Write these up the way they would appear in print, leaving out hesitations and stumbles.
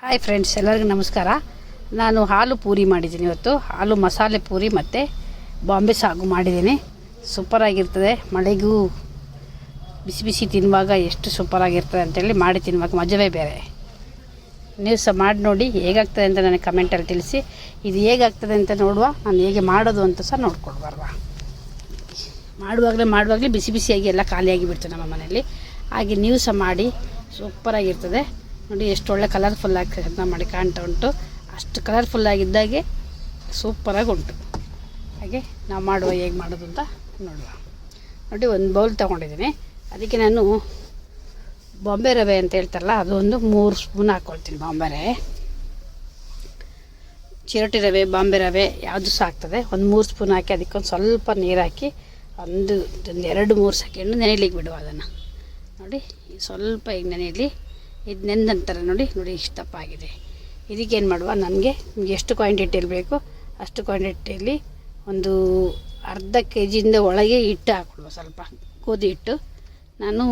Hi friends, ಎಲ್ಲರಿಗೂ ನಮಸ್ಕಾರ. ನಾನು ಹಾಲು ಪೂರಿ ಮಾಡಿದ್ದೀನಿ. ಇವತ್ತು ಹಾಲು ಮಸಾಲೆ ಪೂರಿ ಮತ್ತು ಬಾಂಬೆ ಸಾಗು ಮಾಡಿದ್ದೀನಿ. ಸೂಪರಾಗಿರ್ತದೆ. ಮಳೆಗೂ ಬಿಸಿ ಬಿಸಿ ತಿನ್ನುವಾಗ ಎಷ್ಟು ಸೂಪರಾಗಿರ್ತದೆ ಅಂತೇಳಿ ಮಾಡಿ ತಿನ್ನುವಾಗ ಮಜವೇ ಬೇರೆ. ನೀವು ಸಹ ಮಾಡಿ ನೋಡಿ, ಹೇಗಾಗ್ತದೆ ಅಂತ ನನಗೆ ಕಮೆಂಟಲ್ಲಿ ತಿಳಿಸಿ. ಇದು ಹೇಗಾಗ್ತದೆ ಅಂತ ನೋಡುವ, ನಾನು ಹೇಗೆ ಮಾಡೋದು ಅಂತ ಸಹ ನೋಡ್ಕೊಳ್ಬಾರ್ವ. ಮಾಡುವಾಗಲೇ ಬಿಸಿ ಬಿಸಿಯಾಗಿ ಎಲ್ಲ ಖಾಲಿಯಾಗಿ ಬಿಡ್ತು ನಮ್ಮ ಮನೆಯಲ್ಲಿ. ಹಾಗೆ ನೀವು ಸಹ ಮಾಡಿ, ಸೂಪರಾಗಿರ್ತದೆ. ನೋಡಿ ಎಷ್ಟು ಒಳ್ಳೆ ಕಲರ್ಫುಲ್ಲಾಗಿ ಅದನ್ನ ಮಾಡಿ ಕಾಣ್ತಾ ಉಂಟು. ಅಷ್ಟು ಕಲರ್ಫುಲ್ಲಾಗಿದ್ದಾಗೆ ಸೂಪರಾಗಿ ಉಂಟು. ಹಾಗೆ ನಾವು ಹೇಗೆ ಮಾಡೋದು ಅಂತ ನೋಡುವ. ನೋಡಿ, ಒಂದು ಬೌಲ್ ತೊಗೊಂಡಿದ್ದೀನಿ. ಅದಕ್ಕೆ ನಾನು ಬಾಂಬೆ ರವೆ ಅಂತ ಹೇಳ್ತಾರಲ್ಲ, ಅದು ಒಂದು 3 ಸ್ಪೂನ್ ಹಾಕ್ಕೊಳ್ತೀನಿ. ಬಾಂಬೆ ರವೆ, ಚಿರೋಟಿ ರವೆ, ಬಾಂಬೆ ರವೆ ಯಾವುದು ಸಹ ಆಗ್ತದೆ. ಒಂದು 3 ಸ್ಪೂನ್ ಹಾಕಿ ಅದಕ್ಕೊಂದು ಸ್ವಲ್ಪ ನೀರು ಹಾಕಿ ಒಂದು 2-3 ಸೆಕೆಂಡ್ ನೆನೆಯಲಿಕ್ಕೆ ಬಿಡುವ ಅದನ್ನು. ನೋಡಿ, ಸ್ವಲ್ಪ ಈಗ ನೆನೆಯಲಿ. ಇದು ನೆಂದ ನಂತರ ನೋಡಿ ಇಷ್ಟಪ್ಪ ಆಗಿದೆ. ಇದಕ್ಕೇನು ಮಾಡುವ, ನಿಮಗೆ ಎಷ್ಟು ಕ್ವಾಂಟಿಟಿಯಲ್ಲಿ ಬೇಕು ಅಷ್ಟು ಕ್ವಾಂಟಿಟಿಯಲ್ಲಿ ಒಂದು ಅರ್ಧ kg ಒಳಗೆ ಹಿಟ್ಟು ಹಾಕ್ಕೊಳ್ವ. ಸ್ವಲ್ಪ ಗೋಧಿ ಹಿಟ್ಟು. ನಾನು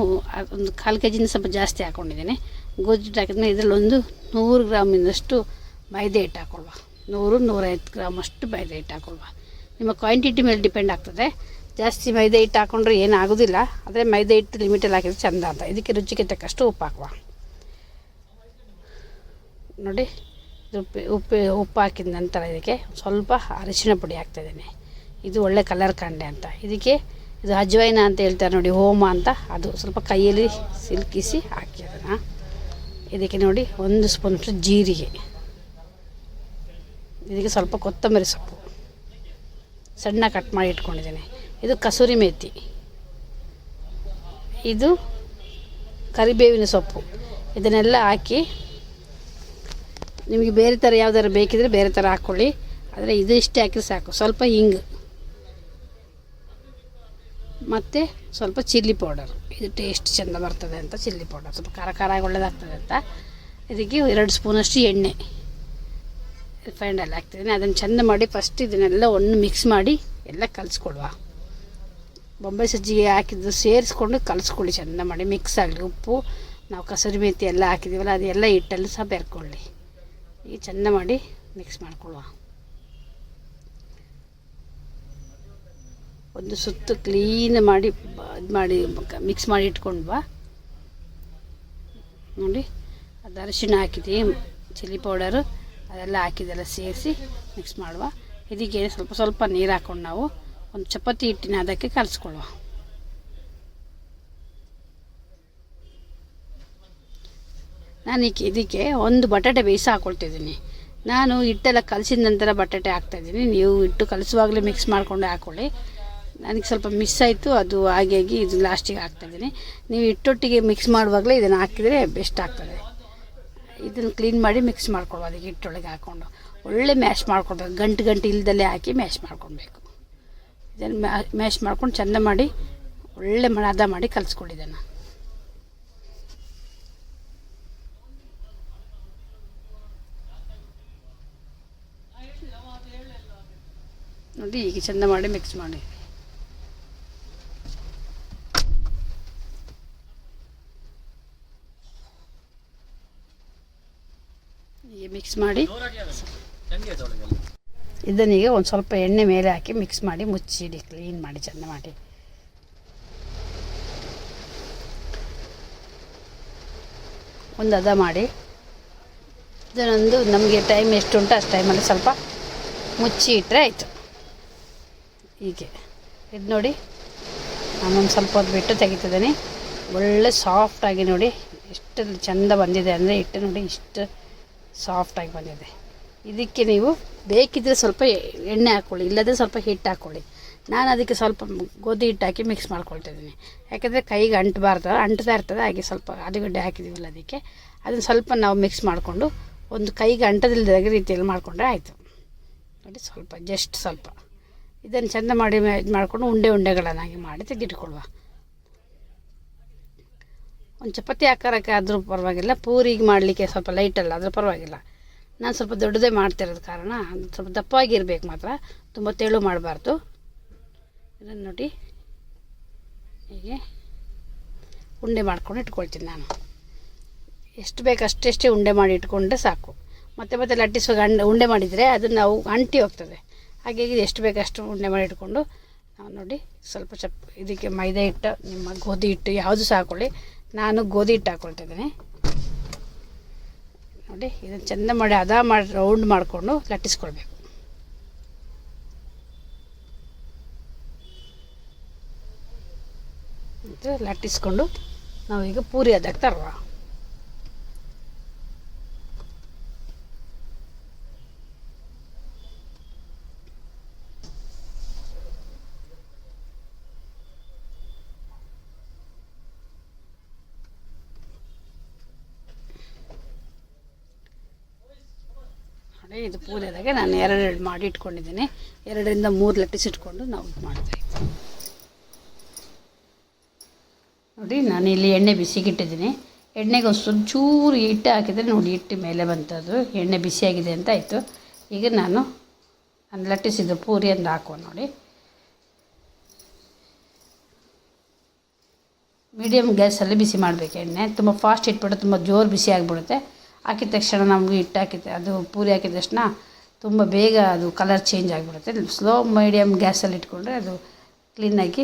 ಒಂದು 1/4 kg ಸ್ವಲ್ಪ ಜಾಸ್ತಿ ಹಾಕ್ಕೊಂಡಿದ್ದೇನೆ. ಗೋಧಿ ಹಿಟ್ಟು ಹಾಕಿದ್ರೆ ಇದರಲ್ಲಿ ಒಂದು 100 ಗ್ರಾಮಿನಷ್ಟು ಮೈದೆ ಹಿಟ್ಟು ಹಾಕ್ಕೊಳ್ವ. 100-150 ಗ್ರಾಮ್ ಅಷ್ಟು ಮೈದೆ ಹಿಟ್ಟು ಹಾಕ್ಕೊಳ್ವ. ನಿಮ್ಮ ಕ್ವಾಂಟಿಟಿ ಮೇಲೆ ಡಿಪೆಂಡ್ ಆಗ್ತದೆ. ಜಾಸ್ತಿ ಮೈದೆ ಹಿಟ್ಟು ಹಾಕ್ಕೊಂಡ್ರೆ ಏನಾಗೋದಿಲ್ಲ, ಆದರೆ ಮೈದೆ ಹಿಟ್ಟು ಲಿಮಿಟಲ್ಲಿ ಹಾಕಿದ್ರೆ ಚೆಂದ ಅಂತ. ಇದಕ್ಕೆ ರುಚಿಗೆ ತಕ್ಕಷ್ಟು ಉಪ್ಪು ಹಾಕುವ. ನೋಡಿ, ಉಪ್ಪು ಹಾಕಿದ ನಂತರ ಇದಕ್ಕೆ ಸ್ವಲ್ಪ ಅರಿಶಿಣ ಪುಡಿ ಹಾಕ್ತಾಯಿದ್ದೇನೆ. ಇದು ಒಳ್ಳೆ ಕಲರ್ ಕಂಡೆ ಅಂತ. ಇದಕ್ಕೆ ಇದು ಅಜ್ವೈನ ಅಂತ ಹೇಳ್ತಾರೆ ನೋಡಿ, ಹೋಮ ಅಂತ, ಅದು ಸ್ವಲ್ಪ ಕೈಯಲ್ಲಿ ಸಿಲುಕಿಸಿ ಹಾಕಿ ಅದನ್ನು. ಇದಕ್ಕೆ ನೋಡಿ 1 ಸ್ಪೂನಷ್ಟು ಜೀರಿಗೆ, ಇದಕ್ಕೆ ಸ್ವಲ್ಪ ಕೊತ್ತಂಬರಿ ಸೊಪ್ಪು ಸಣ್ಣ ಕಟ್ ಮಾಡಿ ಇಟ್ಕೊಂಡಿದ್ದೇನೆ. ಇದು ಕಸೂರಿ ಮೇಥಿ, ಇದು ಕರಿಬೇವಿನ ಸೊಪ್ಪು. ಇದನ್ನೆಲ್ಲ ಹಾಕಿ, ನಿಮಗೆ ಬೇರೆ ಥರ ಯಾವ್ದಾರು ಬೇಕಿದ್ರೆ ಬೇರೆ ಥರ ಹಾಕ್ಕೊಳ್ಳಿ, ಆದರೆ ಇದು ಇಷ್ಟೇ ಹಾಕಿದ್ರೆ ಸಾಕು. ಸ್ವಲ್ಪ ಹಿಂಗು ಮತ್ತು ಸ್ವಲ್ಪ ಚಿಲ್ಲಿ ಪೌಡರ್. ಇದು ಟೇಸ್ಟ್ ಚೆಂದ ಬರ್ತದೆ ಅಂತ ಚಿಲ್ಲಿ ಪೌಡರ್, ಸ್ವಲ್ಪ ಖಾರ ಒಳ್ಳೆಯದಾಗ್ತದೆ ಅಂತ. ಇದಕ್ಕೆ 2 ಸ್ಪೂನಷ್ಟು ಎಣ್ಣೆ ರಿಫೈಂಡ್ ಎಲ್ಲ ಹಾಕ್ತಿದ್ದೀನಿ. ಅದನ್ನು ಚೆಂದ ಮಾಡಿ ಫಸ್ಟ್ ಇದನ್ನೆಲ್ಲ ಒಂದು ಮಿಕ್ಸ್ ಮಾಡಿ ಎಲ್ಲ ಕಲಿಸ್ಕೊಳ್ವ. ಬೊಂಬೆ ಸಜ್ಜಿಗೆ ಹಾಕಿದ್ದು ಸೇರಿಸ್ಕೊಂಡು ಕಲಿಸ್ಕೊಳ್ಳಿ, ಚೆಂದ ಮಾಡಿ ಮಿಕ್ಸ್ ಆಗಲಿ. ಉಪ್ಪು, ನಾವು ಕಸೂರಿ ಮೇಥಿ ಎಲ್ಲ ಹಾಕಿದ್ದೀವಲ್ಲ, ಅದೆಲ್ಲ ಹಿಟ್ಟಲ್ಲಿ ಸಹ ಬೆರ್ಕೊಳ್ಳಿ. ಈಗ ಚೆಂದ ಮಾಡಿ ಮಿಕ್ಸ್ ಮಾಡ್ಕೊಳ್ಳುವ. ಒಂದು ಸುತ್ತು ಕ್ಲೀನ್ ಮಾಡಿ ಇದು ಮಾಡಿ ಮಿಕ್ಸ್ ಮಾಡಿ ಇಟ್ಕೊಂಡ್ವಾ. ನೋಡಿ, ಅದು ಅರಿಶಿಣ ಹಾಕಿದ್ದೀವಿ, ಚಿಲ್ಲಿ ಪೌಡರು ಅದೆಲ್ಲ ಹಾಕಿದ್ದೆಲ್ಲ ಸೇರಿಸಿ ಮಿಕ್ಸ್ ಮಾಡುವ. ಇದಕ್ಕೆ ಸ್ವಲ್ಪ ನೀರು ಹಾಕ್ಕೊಂಡು ನಾವು ಒಂದು ಚಪಾತಿ ಹಿಟ್ಟಿನ ಅದಕ್ಕೆ ಕಲಿಸ್ಕೊಳ್ಳುವ. ನಾನು ಇದಕ್ಕೆ ಒಂದು ಬಟಾಟೆ ಬೇಯಿಸಿ ಹಾಕ್ಕೊಳ್ತಿದ್ದೀನಿ. ನಾನು ಹಿಟ್ಟೆಲ್ಲ ಕಲಸಿದ ನಂತರ ಬಟಾಟೆ ಹಾಕ್ತಾಯಿದ್ದೀನಿ. ನೀವು ಹಿಟ್ಟು ಕಲಿಸುವಾಗಲೇ ಮಿಕ್ಸ್ ಮಾಡಿಕೊಂಡು ಹಾಕ್ಕೊಳ್ಳಿ. ನನಗೆ ಸ್ವಲ್ಪ ಮಿಸ್ ಆಯಿತು, ಅದು ಹಾಗಾಗಿ ಇದು ಲಾಸ್ಟಿಗೆ ಹಾಕ್ತಾಯಿದ್ದೀನಿ. ನೀವು ಹಿಟ್ಟೊಟ್ಟಿಗೆ ಮಿಕ್ಸ್ ಮಾಡುವಾಗಲೇ ಇದನ್ನು ಹಾಕಿದರೆ ಬೆಸ್ಟ್ ಆಗ್ತದೆ. ಇದನ್ನು ಕ್ಲೀನ್ ಮಾಡಿ ಮಿಕ್ಸ್ ಮಾಡ್ಕೊಳ್ಬೋದು. ಅದಕ್ಕೆ ಹಿಟ್ಟೊಳಗೆ ಹಾಕ್ಕೊಂಡು ಒಳ್ಳೆ ಮ್ಯಾಶ್ ಮಾಡ್ಕೊಳ್ಬೇಕು. ಗಂಟು ಇಲ್ದಲ್ಲೇ ಹಾಕಿ ಮ್ಯಾಶ್ ಮಾಡ್ಕೊಳ್ಬೇಕು. ಇದನ್ನು ಮ್ಯಾಶ್ ಮಾಡ್ಕೊಂಡು ಚೆಂದ ಮಾಡಿ ಒಳ್ಳೆ ಹದ ಮಾಡಿ ಕಲಿಸ್ಕೊಂಡಿದ್ದೇನೆ. ನೋಡಿ, ಈಗ ಚೆಂದ ಮಾಡಿ ಮಿಕ್ಸ್ ಮಾಡಿ. ಈಗ ಮಿಕ್ಸ್ ಮಾಡಿ ಇದನ್ನೀಗ ಒಂದು ಸ್ವಲ್ಪ ಎಣ್ಣೆ ಮೇಲೆ ಹಾಕಿ ಮಿಕ್ಸ್ ಮಾಡಿ ಮುಚ್ಚಿಡಿ. ಕ್ಲೀನ್ ಮಾಡಿ ಚೆಂದ ಮಾಡಿ. ಒಂದು ಹದ ಮಾಡಿ ಇದನ್ನೊಂದು ನಮಗೆ ಟೈಮ್ ಎಷ್ಟು ಉಂಟು ಅಷ್ಟು ಟೈಮಲ್ಲಿ ಸ್ವಲ್ಪ ಮುಚ್ಚಿ ಇಟ್ಟರೆ ಆಯಿತು. ಹೀಗೆ ಇದು ನೋಡಿ, ನಾನೊಂದು ಸ್ವಲ್ಪ ಹೊತ್ತು ಬಿಟ್ಟು ತೆಗಿತಿದ್ದೀನಿ. ಒಳ್ಳೆ ಸಾಫ್ಟಾಗಿ ನೋಡಿ ಎಷ್ಟು ಚೆಂದ ಬಂದಿದೆ ಅಂದರೆ ಹಿಟ್ಟು ನೋಡಿ, ಇಷ್ಟು ಸಾಫ್ಟಾಗಿ ಬಂದಿದೆ. ಇದಕ್ಕೆ ನೀವು ಬೇಕಿದ್ದರೆ ಸ್ವಲ್ಪ ಎಣ್ಣೆ ಹಾಕ್ಕೊಳ್ಳಿ, ಇಲ್ಲದ್ರೆ ಸ್ವಲ್ಪ ಹಿಟ್ಟು ಹಾಕ್ಕೊಳ್ಳಿ. ನಾನು ಅದಕ್ಕೆ ಸ್ವಲ್ಪ ಗೋಧಿ ಹಿಟ್ಟು ಹಾಕಿ ಮಿಕ್ಸ್ ಮಾಡ್ಕೊಳ್ತಿದ್ದೀನಿ. ಯಾಕೆಂದರೆ ಕೈಗೆ ಅಂಟ್ತಾ ಇರ್ತದೆ. ಹಾಗೆ ಸ್ವಲ್ಪ ಆಲೂಗಡ್ಡೆ ಹಾಕಿದ್ದೀವಲ್ಲ, ಅದಕ್ಕೆ ಅದನ್ನು ಸ್ವಲ್ಪ ನಾವು ಮಿಕ್ಸ್ ಮಾಡಿಕೊಂಡು ಒಂದು ಕೈಗೆ ಅಂಟದಿಲ್ಲದ ರೀತಿಯಲ್ಲಿ ಮಾಡಿಕೊಂಡ್ರೆ ಆಯಿತು. ನೋಡಿ, ಸ್ವಲ್ಪ ಇದನ್ನು ಚೆಂದ ಮಾಡಿ ಇದು ಮಾಡಿಕೊಂಡು ಉಂಡೆಗಳನ್ನಾಗಿ ಮಾಡಿ ತೆಗೆದಿಟ್ಕೊಳ್ಳುವ. ಒಂದು ಚಪಾತಿ ಆಕಾರಕ್ಕೆ ಆದರೂ ಪರವಾಗಿಲ್ಲ, ಪೂರಿಗೆ ಮಾಡಲಿಕ್ಕೆ ಸ್ವಲ್ಪ ಲೈಟಲ್ಲ ಆದರೂ ಪರವಾಗಿಲ್ಲ. ನಾನು ಸ್ವಲ್ಪ ದೊಡ್ಡದೇ ಮಾಡ್ತಿರೋದು ಕಾರಣ ಅದು ಸ್ವಲ್ಪ ದಪ್ಪವಾಗಿರಬೇಕು ಮಾತ್ರ, ತುಂಬ ತೆಳು ಮಾಡಬಾರ್ದು. ಇದನ್ನು ನೋಡಿ ಹೀಗೆ ಉಂಡೆ ಮಾಡ್ಕೊಂಡು ಇಟ್ಕೊಳ್ತೀನಿ ನಾನು. ಎಷ್ಟು ಬೇಕು ಅಷ್ಟೆಷ್ಟೇ ಉಂಡೆ ಮಾಡಿ ಇಟ್ಕೊಂಡ್ರೆ ಸಾಕು. ಮತ್ತೆ ಲಟ್ಟಿಸುವಾಗ ಉಂಡೆ ಮಾಡಿದರೆ ಅದು ನಾವು ಅಂಟಿ ಹೋಗ್ತದೆ. ಹಾಗಾಗಿ ಎಷ್ಟು ಬೇಕು ಅಷ್ಟು ಉಂಡೆ ಮಾಡಿ ಇಟ್ಕೊಂಡು ನಾವು ನೋಡಿ ಸ್ವಲ್ಪ ಇದಕ್ಕೆ ಮೈದಾ ಹಿಟ್ಟು, ನಿಮ್ಮ ಗೋಧಿ ಹಿಟ್ಟು ಯಾವುದು ಸಹ ಹಾಕ್ಕೊಳ್ಳಿ. ನಾನು ಗೋಧಿ ಹಿಟ್ಟು ಹಾಕ್ಕೊಳ್ತಿದ್ದೀನಿ ನೋಡಿ. ಇದನ್ನು ಚೆಂದ ಮಾಡಿ ರೌಂಡ್ ಮಾಡಿಕೊಂಡು ಲಟ್ಟಿಸ್ಕೊಳ್ಬೇಕು. ಮತ್ತು ಲಟ್ಟಿಸ್ಕೊಂಡು ನಾವೀಗ ಪೂರಿ ಅದಕ್ಕೆ ತರುವ. ನೋಡಿ ಇದು ಪೂರಿಯಾದಾಗೆ ನಾನು 2 ಮಾಡಿ ಇಟ್ಕೊಂಡಿದ್ದೀನಿ. 2ರಿಂದ 3 ಲಟ್ಟಿಸಿಟ್ಕೊಂಡು ನಾವು ಮಾಡ್ತೀವಿ. ನೋಡಿ ನಾನು ಇಲ್ಲಿ ಎಣ್ಣೆ ಬಿಸಿಗಿಟ್ಟಿದ್ದೀನಿ. ಎಣ್ಣೆಗೆ ಒಂದು ಚೂರು ಹಿಟ್ಟು ಹಾಕಿದರೆ ನೋಡಿ ಹಿಟ್ಟು ಮೇಲೆ ಬಂತದ್ದು, ಎಣ್ಣೆ ಬಿಸಿಯಾಗಿದೆ ಅಂತ ಆಯಿತು. ಈಗ ನಾನು ಲಟ್ಟಿಸಿದ ಪೂರಿ ಅಂತ ಹಾಕುವ ನೋಡಿ. ಮೀಡಿಯಮ್ ಗ್ಯಾಸಲ್ಲಿ ಬಿಸಿ ಮಾಡಬೇಕು ಎಣ್ಣೆ. ತುಂಬ ಫಾಸ್ಟ್ ಇಟ್ಬಿಟ್ಟು ತುಂಬ ಜೋರು ಬಿಸಿ ಆಗಿಬಿಡುತ್ತೆ. ಹಾಕಿದ ತಕ್ಷಣ ನಮಗೆ ಹಿಟ್ಟು ಹಾಕಿದ್ದೆ ಅದು ಪೂರಿ ಹಾಕಿದ ತಕ್ಷಣ ತುಂಬ ಬೇಗ ಅದು ಕಲರ್ ಚೇಂಜ್ ಆಗಿಬಿಡುತ್ತೆ. ಸ್ಲೋ ಮೀಡಿಯಮ್ ಗ್ಯಾಸಲ್ಲಿ ಇಟ್ಕೊಂಡ್ರೆ ಅದು ಕ್ಲೀನಾಗಿ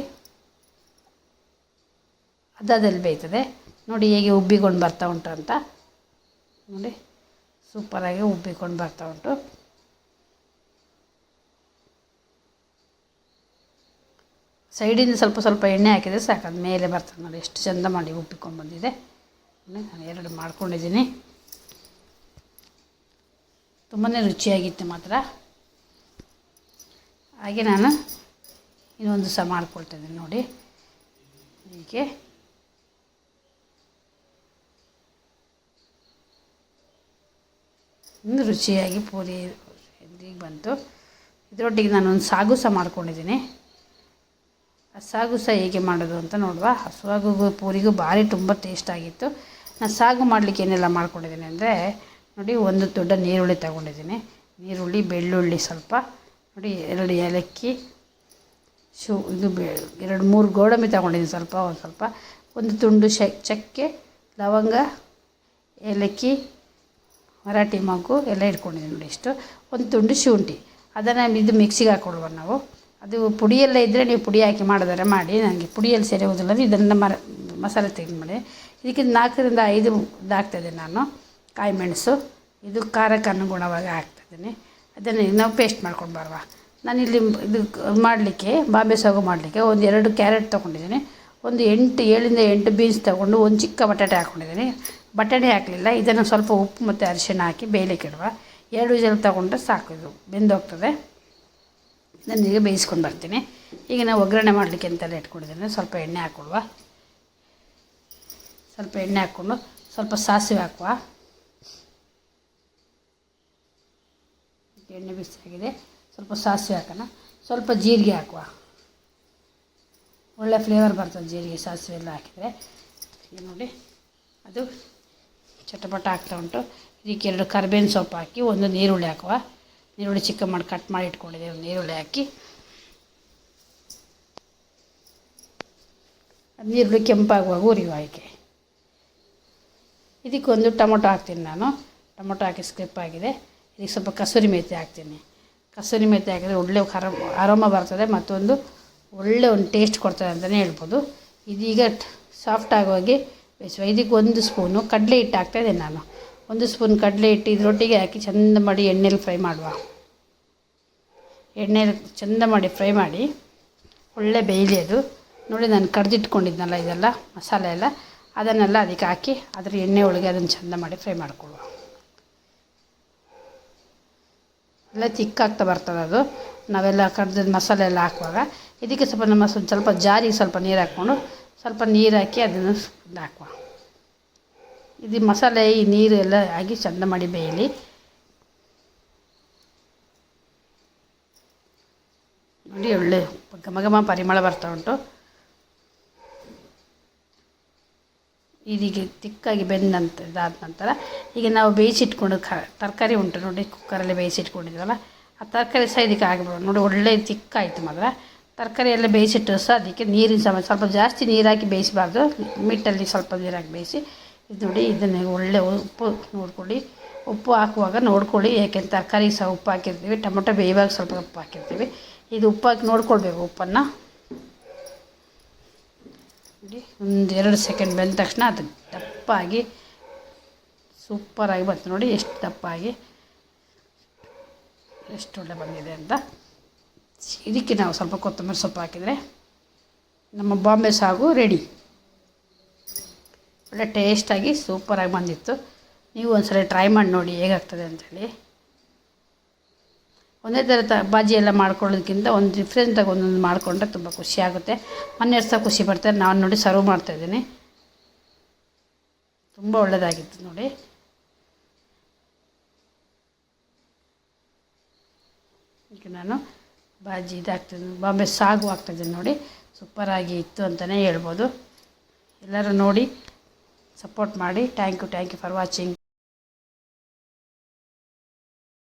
ಅದಾದಲ್ಲಿ ಬೇಯ್ತದೆ. ನೋಡಿ ಹೇಗೆ ಉಬ್ಬಿಕೊಂಡು ಬರ್ತಾ ಉಂಟು ಅಂತ ನೋಡಿ, ಸೂಪರಾಗಿ ಉಬ್ಬಿಕೊಂಡು ಬರ್ತಾ ಉಂಟು. ಸೈಡಿಂದ ಸ್ವಲ್ಪ ಎಣ್ಣೆ ಹಾಕಿದರೆ ಸಾಕು, ಅದು ಮೇಲೆ ಬರ್ತದೆ ನೋಡಿ. ಎಷ್ಟು ಚೆಂದ ಮಾಡಿ ಉಬ್ಬಿಕೊಂಡು ಬಂದಿದೆ. ನಾನು 2 ಮಾಡ್ಕೊಂಡಿದ್ದೀನಿ. ತುಂಬಾ ರುಚಿಯಾಗಿತ್ತು ಮಾತ್ರ. ಹಾಗೆ ನಾನು ಇನ್ನೊಂದು ಸಹ ಮಾಡ್ಕೊಳ್ತಿದ್ದೀನಿ ನೋಡಿ. ಹೀಗೆ ಇನ್ನು ರುಚಿಯಾಗಿ ಪೂರಿ ಈಗ ಬಂತು. ಇದರೊಟ್ಟಿಗೆ ನಾನೊಂದು ಸಾಗು ಸಹ ಮಾಡ್ಕೊಂಡಿದ್ದೀನಿ. ಆ ಸಾಗು ಸಹ ಹೇಗೆ ಮಾಡೋದು ಅಂತ ನೋಡುವ. ಆ ಸಾಗುಗೂ ಪೂರಿಗೂ ಭಾರಿ ತುಂಬ ಟೇಸ್ಟಾಗಿತ್ತು. ನಾನು ಸಾಗು ಮಾಡಲಿಕ್ಕೆ ಏನೆಲ್ಲ ಮಾಡ್ಕೊಂಡಿದ್ದೀನಿ ಅಂದರೆ ನೋಡಿ, ಒಂದು ದೊಡ್ಡ ನೀರುಳ್ಳಿ ತಗೊಂಡಿದ್ದೀನಿ. ನೀರುಳ್ಳಿ, ಬೆಳ್ಳುಳ್ಳಿ ಸ್ವಲ್ಪ ನೋಡಿ, 2 ಏಲಕ್ಕಿ, ಇದು 2-3 ಗೋಡಂಬಿ ತಗೊಂಡಿದ್ದೀನಿ ಸ್ವಲ್ಪ, ಒಂದು ತುಂಡು ಚಕ್ಕೆ, ಲವಂಗ, ಏಲಕ್ಕಿ, ಮರಾಠಿ ಮೊಗ್ಗು ಎಲ್ಲ ಇಟ್ಕೊಂಡಿದ್ದೀನಿ ನೋಡಿ. ಇಷ್ಟು ಒಂದು ತುಂಡು ಶುಂಠಿ. ಅದನ್ನು ಇದು ಮಿಕ್ಸಿಗೆ ಹಾಕ್ಕೊಳ್ಳುವ ನಾವು. ಅದು ಪುಡಿಯೆಲ್ಲ ಇದ್ದರೆ ನೀವು ಪುಡಿ ಹಾಕಿ ಮಾಡಿದರೆ ಮಾಡಿ. ನನಗೆ ಪುಡಿಯಲ್ಲಿ ಸೇರುವುದಿಲ್ಲ, ಇದನ್ನು ಮಸಾಲೆ ತೆಗೆದು ಮಾಡಿ. ಇದಕ್ಕೆ 4ರಿಂದ 5 ಇದಾಗ್ತದೆ ನಾನು. ಕಾಯಿ ಮೆಣಸು ಇದು ಖಾರಕ್ಕೆ ಅನುಗುಣವಾಗಿ ಹಾಕ್ತಿದ್ದೀನಿ. ಅದನ್ನು ನಾವು ಪೇಸ್ಟ್ ಮಾಡ್ಕೊಂಡು ಬರುವ. ನಾನಿಲ್ಲಿ ಇದು ಮಾಡಲಿಕ್ಕೆ ಬಾಂಬೆ ಸಾಗು ಮಾಡಲಿಕ್ಕೆ ಒಂದು 2 ಕ್ಯಾರೆಟ್ ತೊಗೊಂಡಿದ್ದೀನಿ. ಒಂದು 7ರಿಂದ 8 ಬೀನ್ಸ್ ತೊಗೊಂಡು ಒಂದು ಚಿಕ್ಕ ಬಟಾಟೆ ಹಾಕ್ಕೊಂಡಿದ್ದೀನಿ. ಬಟಾಟೆ ಹಾಕಲಿಲ್ಲ. ಇದನ್ನು ಸ್ವಲ್ಪ ಉಪ್ಪು ಮತ್ತು ಅರಿಶಿಣ ಹಾಕಿ ಬೇಯಲಿಕ್ಕೆ ಇಡುವ. 2 ವಿಷಲ್ ತೊಗೊಂಡ್ರೆ ಸಾಕು, ಇದು ಬೆಂದೋಗ್ತದೆ. ನಾನೀಗ ಬೇಯಿಸ್ಕೊಂಡು ಬರ್ತೀನಿ. ಈಗ ನಾವು ಒಗ್ಗರಣೆ ಮಾಡಲಿಕ್ಕೆ ಅಂತೆಲ್ಲ ಇಟ್ಕೊಂಡಿದ್ದೀನಿ. ಸ್ವಲ್ಪ ಎಣ್ಣೆ ಹಾಕ್ಕೊಳುವ. ಸ್ವಲ್ಪ ಎಣ್ಣೆ ಹಾಕ್ಕೊಂಡು ಸ್ವಲ್ಪ ಸಾಸಿವೆ ಹಾಕುವ. ಎಣ್ಣೆ ಬಿಸಿಯಾಗಿದೆ, ಸ್ವಲ್ಪ ಸಾಸಿವೆ ಹಾಕೋಣ. ಸ್ವಲ್ಪ ಜೀರಿಗೆ ಹಾಕುವ. ಒಳ್ಳೆ ಫ್ಲೇವರ್ ಬರ್ತದೆ ಜೀರಿಗೆ ಸಾಸಿವೆ ಎಲ್ಲ ಹಾಕಿದರೆ. ಈಗ ನೋಡಿ ಅದು ಚಟಪಟ ಆಗ್ತಾ ಉಂಟು. ಇದಕ್ಕೆ 2 ಕರಿಬೇವಿನ ಸೊಪ್ಪು ಹಾಕಿ, ಒಂದು ನೀರುಳ್ಳಿ ಹಾಕುವ. ನೀರುಳ್ಳಿ ಚಿಕ್ಕ ಮಾಡಿ ಕಟ್ ಮಾಡಿ ಇಟ್ಕೊಂಡಿದ್ದೀವಿ. ಒಂದು ನೀರುಳ್ಳಿ ಹಾಕಿ, ನೀರುಳ್ಳಿ ಕೆಂಪಾಗುವಾಗ ಉರಿಯುವ. ಇದಕ್ಕೊಂದು ಟೊಮೊಟೊ ಹಾಕ್ತೀನಿ ನಾನು. ಟೊಮೊಟೊ ಹಾಕಿ ಸ್ಕಿಪ್ ಆಗಿದೆ. ಇದಕ್ಕೆ ಸ್ವಲ್ಪ ಕಸೂರಿ ಮೇಥಿ ಹಾಕ್ತೀನಿ. ಕಸೂರಿ ಮೇಥಿ ಹಾಕಿದರೆ ಒಳ್ಳೆ ಅರೋಮ ಬರ್ತದೆ, ಮತ್ತೊಂದು ಒಳ್ಳೆ ಒಂದು ಟೇಸ್ಟ್ ಕೊಡ್ತದೆ ಅಂತಲೇ ಹೇಳ್ಬೋದು. ಇದೀಗ ಸಾಫ್ಟ್ ಆಗೋಗಿ ಬೇಯಿಸುವ. ಇದಕ್ಕೆ 1 ಸ್ಪೂನು ಕಡಲೆ ಹಿಟ್ಟು ಹಾಕ್ತಾಯಿದ್ದೆ ನಾನು. 1 ಸ್ಪೂನ್ ಕಡಲೆ ಹಿಟ್ಟು ಇದರೊಟ್ಟಿಗೆ ಹಾಕಿ ಚೆಂದ ಮಾಡಿ ಎಣ್ಣೆಲಿ ಫ್ರೈ ಮಾಡುವ. ಎಣ್ಣೆಲಿ ಚೆಂದ ಮಾಡಿ ಫ್ರೈ ಮಾಡಿ ಒಳ್ಳೆ ಬೇಯಲಿ ಅದು. ನೋಡಿ, ನಾನು ಕಡ್ದಿಟ್ಕೊಂಡಿದ್ನಲ್ಲ ಇದೆಲ್ಲ ಮಸಾಲೆ ಎಲ್ಲ, ಅದನ್ನೆಲ್ಲ ಅದಕ್ಕೆ ಹಾಕಿ ಅದರ ಎಣ್ಣೆ ಒಳಗೆ ಅದನ್ನು ಚೆಂದ ಮಾಡಿ ಫ್ರೈ ಮಾಡಿಕೊಳ್ಳುವ. ಎಲ್ಲ ತಿಕ್ಕಾಗ್ತಾ ಬರ್ತದೆ ಅದು. ನಾವೆಲ್ಲ ಕಡ್ದಿದ್ದ ಮಸಾಲೆ ಎಲ್ಲ ಹಾಕುವಾಗ ಇದಕ್ಕೆ ಸ್ವಲ್ಪ ಜಾರಿಗೆ ಸ್ವಲ್ಪ ನೀರು ಹಾಕ್ಕೊಂಡು ಸ್ವಲ್ಪ ನೀರು ಹಾಕಿ ಅದನ್ನು ಹಾಕುವ. ಇದು ಮಸಾಲೆ ಈ ನೀರು ಎಲ್ಲ ಆಗಿ ಚೆಂದ ಮಾಡಿ ಬೇಯಲಿ. ನೋಡಿ, ಒಳ್ಳೆ ಘಮ ಪರಿಮಳ ಬರ್ತಾ ಉಂಟು. ಇದೀಗ ತಿಕ್ಕಾಗಿ ಇದಾದ ನಂತರ ಈಗ ನಾವು ಬೇಯಿಸಿಟ್ಕೊಂಡು ತರಕಾರಿ ಉಂಟು ನೋಡಿ, ಕುಕ್ಕರಲ್ಲಿ ಬೇಯಿಸಿಟ್ಕೊಂಡಿದ್ವಲ್ಲ, ಆ ತರಕಾರಿ ಸಹ ಇದಕ್ಕೆ ಆಗಿಬಿಡೋಣ. ನೋಡಿ, ಒಳ್ಳೆ ತಿಕ್ಕಾಯಿತು. ಮಾತ್ರ ತರಕಾರಿ ಎಲ್ಲ ಬೇಯಿಸಿಟ್ಟು ಸಹ ಅದಕ್ಕೆ ನೀರಿನ ಸ್ವಲ್ಪ ಜಾಸ್ತಿ ನೀರು ಹಾಕಿ ಬೇಯಿಸಬಾರ್ದು. ಮಿಟ್ಟಲ್ಲಿ ಸ್ವಲ್ಪ ನೀರು ಹಾಕಿ ಬೇಯಿಸಿ ಇದು ನೋಡಿ, ಇದನ್ನು ಒಳ್ಳೆ ಉಪ್ಪು ನೋಡ್ಕೊಳ್ಳಿ. ಉಪ್ಪು ಹಾಕುವಾಗ ನೋಡ್ಕೊಳ್ಳಿ, ಏಕೆಂದ್ರೆ ತರಕಾರಿ ಸಹ ಉಪ್ಪು ಹಾಕಿರ್ತೀವಿ, ಟೊಮೊಟೊ ಬೇಯುವಾಗ ಸ್ವಲ್ಪ ಉಪ್ಪು ಹಾಕಿರ್ತೀವಿ. ಇದು ಉಪ್ಪು ಹಾಕಿ ನೋಡ್ಕೊಳ್ಬೇಕು ಉಪ್ಪನ್ನು. ನೋಡಿ, ಒಂದು 2 ಸೆಕೆಂಡ್ ಬೆಂದ ತಕ್ಷಣ ಅದು ದಪ್ಪಾಗಿ ಸೂಪರಾಗಿ ಬಂತು. ನೋಡಿ ಎಷ್ಟು ದಪ್ಪಾಗಿ, ಎಷ್ಟು ಒಳ್ಳೆ ಬಂದಿದೆ ಅಂತ. ಇದಕ್ಕೆ ನಾವು ಸ್ವಲ್ಪ ಕೊತ್ತಂಬರಿ ಸೊಪ್ಪು ಹಾಕಿದರೆ ನಮ್ಮ ಬಾಂಬೆ ಸಾಗು ರೆಡಿ. ಒಳ್ಳೆ ಟೇಸ್ಟಾಗಿ ಸೂಪರಾಗಿ ಬಂದಿತ್ತು. ನೀವು ಒಂದ್ಸಲ ಟ್ರೈ ಮಾಡಿ ನೋಡಿ ಹೇಗಾಗ್ತದೆ ಅಂಥೇಳಿ. ಒಂದೇ ಥರ ಬಾಜಿ ಎಲ್ಲ ಮಾಡ್ಕೊಳ್ಳೋದಕ್ಕಿಂತ ಒಂದು ಡಿಫ್ರೆಂಟಾಗಿ ಒಂದೊಂದು ಮಾಡಿಕೊಂಡ್ರೆ ತುಂಬ ಖುಷಿ ಆಗುತ್ತೆ. ಮನೆಯವ್ರು ಸಹ ಖುಷಿ ಪಡ್ತಾರೆ. ನಾನು ನೋಡಿ ಸರ್ವ್ ಮಾಡ್ತಾಯಿದ್ದೀನಿ. ತುಂಬ ಒಳ್ಳೆಯದಾಗಿತ್ತು ನೋಡಿ. ಈಗ ನಾನು ಬಾಜಿ ಇದಾಗ್ತಾಯಿದ್ದೀನಿ, ಬಾಂಬೆ ಸಾಗು ಆಗ್ತಾಯಿದ್ದೀನಿ ನೋಡಿ. ಸೂಪರಾಗಿ ಇತ್ತು ಅಂತಲೇ ಹೇಳ್ಬೋದು. ಎಲ್ಲರೂ ನೋಡಿ ಸಪೋರ್ಟ್ ಮಾಡಿ. Thank you for watching.